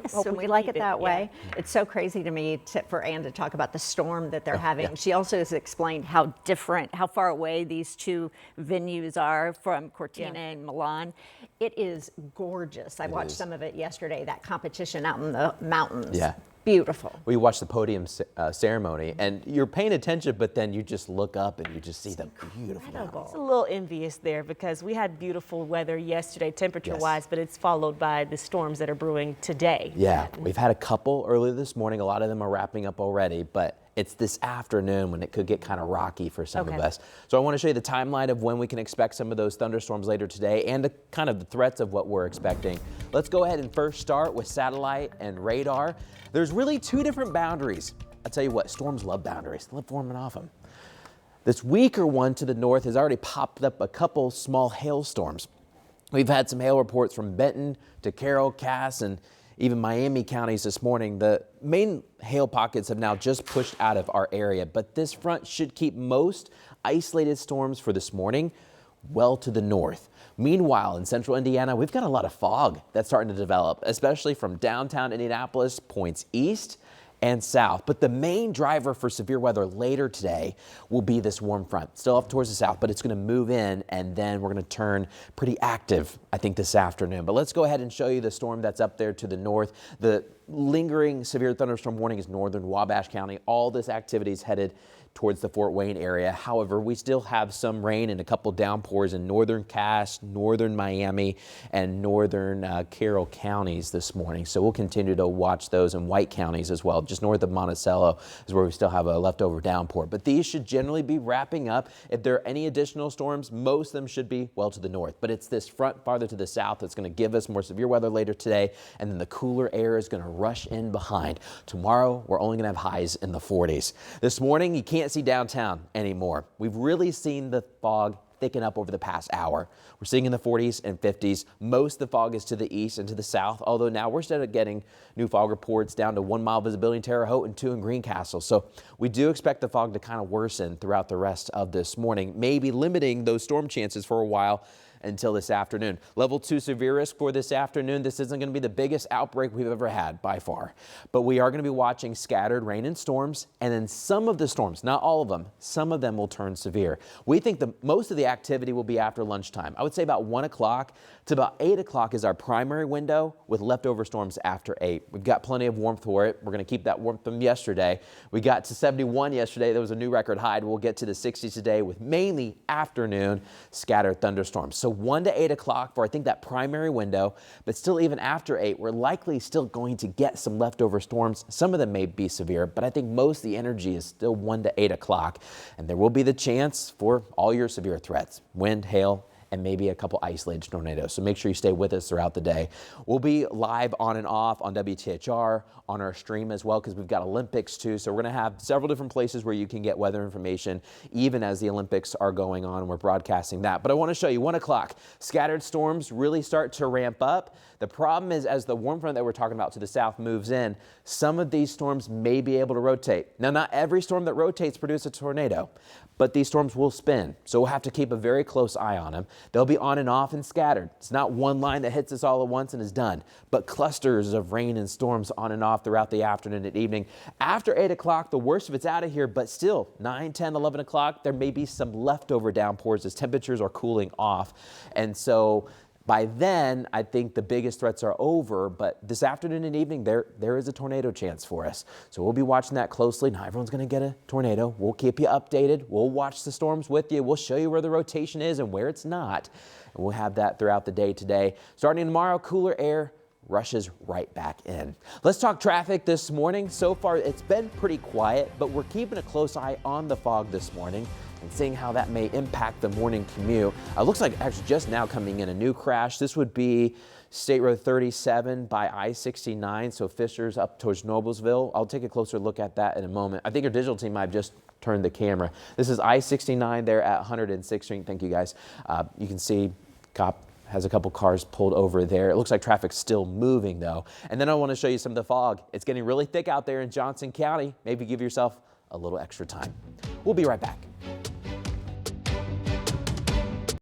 Yes, Hope and we can like keep it that yeah. way. It's so crazy to me for Ann to talk about the storm that they're having. yeah. She also has explained how different, how far away these two venues are from Cortina and Milan. It is gorgeous. I watched is. some of it yesterday, that competition out in the mountains. Yeah. Beautiful. We watched the podium ceremony, and you're paying attention, but then you just look up and you just see the beautiful mountains. It's a little envious there because we had beautiful weather yesterday, temperature-wise, but it's followed by the storms that are brewing today. Yeah, we've had a couple earlier this morning. A lot of them are wrapping up already, but it's this afternoon when it could get kind of rocky for some of us. So I want to show you the timeline of when we can expect some of those thunderstorms later today and the kind of the threats of what we're expecting. Let's go ahead and first start with satellite and radar. There's really two different boundaries. I'll tell you what, storms love boundaries. They love forming off them. This weaker one to the north has already popped up a couple small hailstorms. We've had some hail reports from Benton to Carroll, Cass, and even Miami counties this morning. The main hail pockets have now just pushed out of our area, but this front should keep most isolated storms for this morning well to the north. Meanwhile, in central Indiana, we've got a lot of fog that's starting to develop, especially from downtown Indianapolis, points east and south. But the main driver for severe weather later today will be this warm front. Still up towards the south, but it's going to move in, and then we're going to turn pretty active, I think, this afternoon. But let's go ahead and show you the storm that's up there to the north. The lingering severe thunderstorm warning is northern Wabash County. All this activity is headed towards the Fort Wayne area. However, we still have some rain and a couple downpours in northern Cass, northern Miami, and northern Carroll counties this morning. So we'll continue to watch those in White counties as well. Just north of Monticello is where we still have a leftover downpour. But these should generally be wrapping up. If there are any additional storms, most of them should be well to the north. But it's this front farther to the south that's going to give us more severe weather later today. And then the cooler air is going to rush in behind. Tomorrow, we're only going to have highs in the 40s. This morning, you can't see downtown anymore. We've really seen the fog thicken up over the past hour. We're seeing in the 40s and 50s. Most of the fog is to the east and to the south, although now we're starting getting new fog reports down to 1 mile visibility in Terre Haute and 2 in Greencastle. So we do expect the fog to kind of worsen throughout the rest of this morning, maybe limiting those storm chances for a while until this afternoon. Level 2 severe risk for this afternoon. This isn't going to be the biggest outbreak we've ever had by far, but we are going to be watching scattered rain and storms, and then some of the storms, not all of them, some of them will turn severe. We think most of the activity will be after lunchtime. I would say about 1 o'clock to about 8 o'clock is our primary window, with leftover storms after 8. We've got plenty of warmth for it. We're going to keep that warmth from yesterday. We got to 71 yesterday. That was a new record high. We'll get to the 60s today with mainly afternoon scattered thunderstorms. So 1 to 8 o'clock for, I think, that primary window, but still even after 8, we're likely still going to get some leftover storms. Some of them may be severe, but I think most of the energy is still 1 to 8 o'clock, and there will be the chance for all your severe threats: wind, hail, and maybe a couple isolated tornadoes. So make sure you stay with us throughout the day. We'll be live on and off on WTHR, on our stream as well, because we've got Olympics too. So we're going to have several different places where you can get weather information, even as the Olympics are going on. We're broadcasting that. But I want to show you 1 o'clock. Scattered storms really start to ramp up. The problem is, as the warm front that we're talking about to the south moves in, some of these storms may be able to rotate. Now, not every storm that rotates produces a tornado, but these storms will spin. So we'll have to keep a very close eye on them. They'll be on and off and scattered. It's not one line that hits us all at once and is done, but clusters of rain and storms on and off throughout the afternoon and evening. After 8 o'clock, the worst of it's out of here, but still 9, 10, 11 o'clock, there may be some leftover downpours as temperatures are cooling off. And so by then, I think the biggest threats are over, but this afternoon and evening, there is a tornado chance for us. So we'll be watching that closely. Not everyone's going to get a tornado. We'll keep you updated. We'll watch the storms with you. We'll show you where the rotation is and where it's not. And we'll have that throughout the day today. Starting tomorrow, cooler air rushes right back in. Let's talk traffic this morning. So far, it's been pretty quiet, but we're keeping a close eye on the fog this morning and seeing how that may impact the morning commute. Looks like actually just now coming in a new crash. This would be State Road 37 by I-69, so Fisher's up towards Noblesville. I'll take a closer look at that in a moment. I think your digital team might have just turned the camera. This is I-69 there at 106th Street. Thank you, guys. You can see cop has a couple cars pulled over there. It looks like traffic's still moving, though. And then I want to show you some of the fog. It's getting really thick out there in Johnson County. Maybe give yourself a little extra time. We'll be right back.